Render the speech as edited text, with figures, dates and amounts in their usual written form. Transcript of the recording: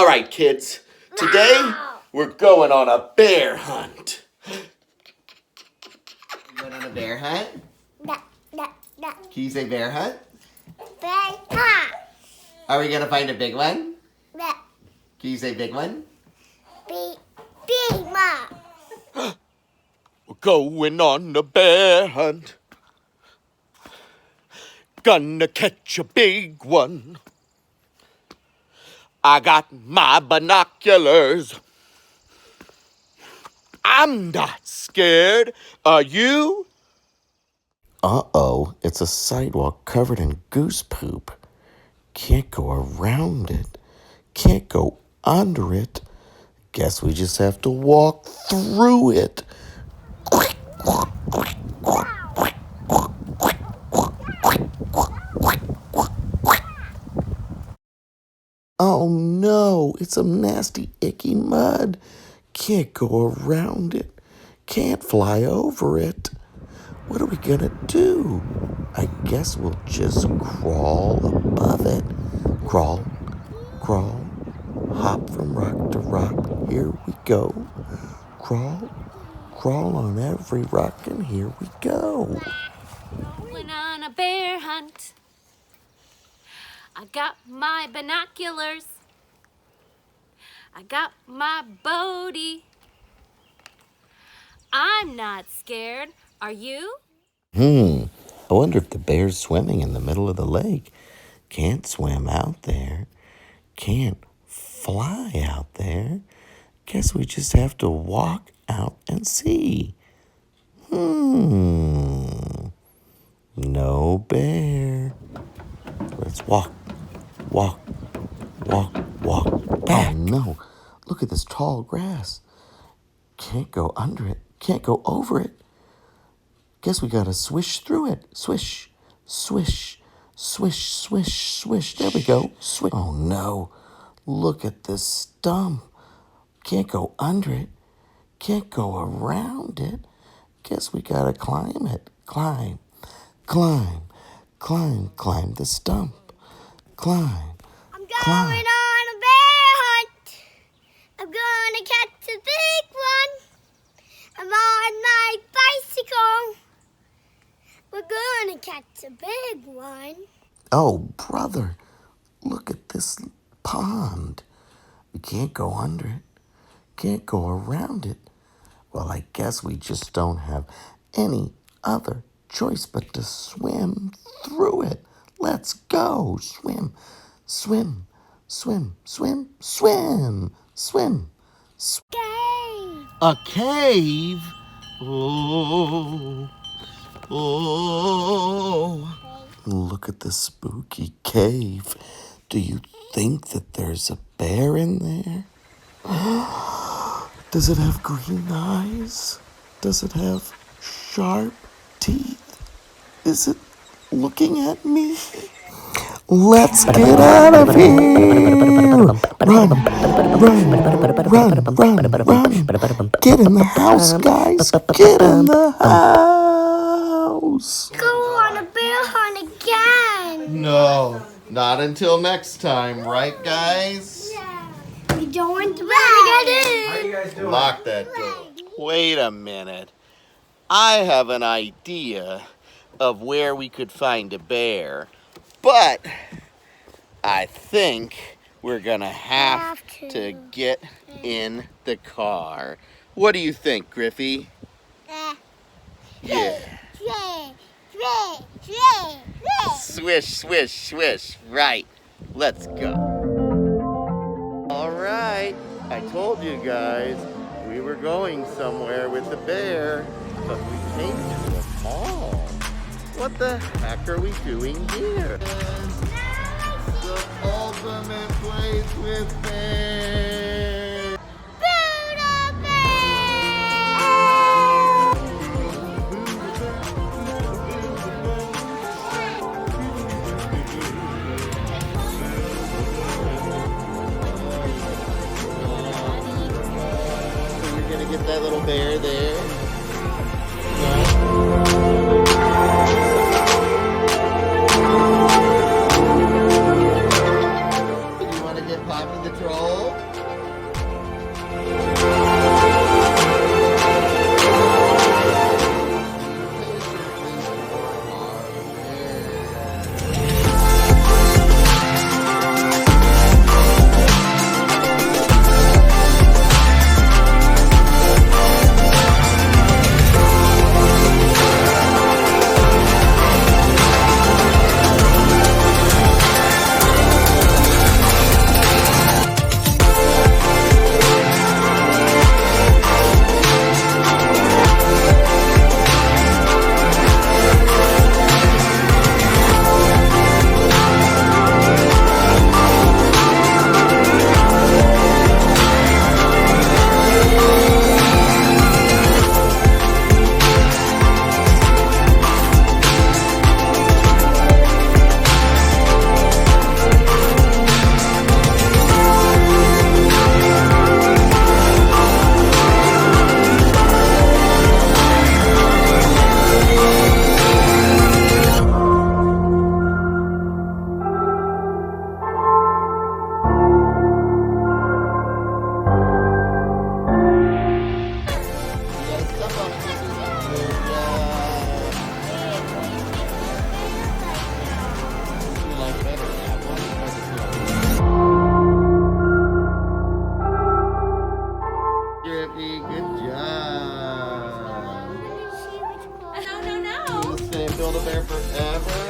All right, kids. Today, we're going on a bear hunt. Going on a bear hunt? Da. Can you say bear hunt? Bear hunt. Are we going to find a big one? Da. Can you say big one? Big mom. We're going on a bear hunt. Gonna catch a big one. I got my binoculars. I'm not scared. Are you? Uh-oh, it's a sidewalk covered in goose poop. Can't go around it. Can't go under it. Guess we just have to walk through it. Oh no, it's some nasty, icky mud. Can't go around it. Can't fly over it. What are we gonna do? I guess we'll just crawl above it. Crawl, crawl, hop from rock to rock. Here we go. Crawl, crawl on every rock, and here we go. Went on a bear hunt. I got my binoculars. I got my boatie. I'm not scared. Are you? I wonder if the bear's swimming in the middle of the lake. Can't swim out there. Can't fly out there. Guess we just have to walk out and see. No bear. Let's walk back. Oh no, look at this tall grass. Can't go under it. Can't go over it. Guess we gotta swish through it. Swish, swish, swish, swish, swish. There we go. Swish. Oh no, look at this stump. Can't go under it. Can't go around it. Guess we gotta climb it. Climb, climb, climb, climb the stump. Climb, I'm climb. going on a bear hunt. I'm gonna catch a big one. I'm on my bicycle. We're gonna catch a big one. Oh, brother, look at this pond. We can't go under it. Can't go around it. Well, I guess we just don't have any other choice but to swim through it. Let's go. Swim, swim, swim, swim, swim, swim. Game. A cave? Oh. Look at this spooky cave. Do you think that there's a bear in there? Does it have green eyes? Does it have sharp teeth? Is it looking at me? Let's get out of here! Run! Get in the house, guys! Get in the house! Go on a bear hunt again. No, not until next time, right, guys? We don't want to get in. How you guys doing? Lock that door. Wait a minute. I have an idea of where we could find a bear, but I think we're gonna have to get in the car. What do you think, Griffey? Yeah. Swish, swish, swish. Right. Let's go. All right. I told you guys we were going somewhere with the bear, but we came to a mall. What the heck are we doing here? The ultimate place with bears. Buddha bear. We're gonna get that little bear there. You want to get Poppy the Patrol. No, no, no. Stay and build a bear forever.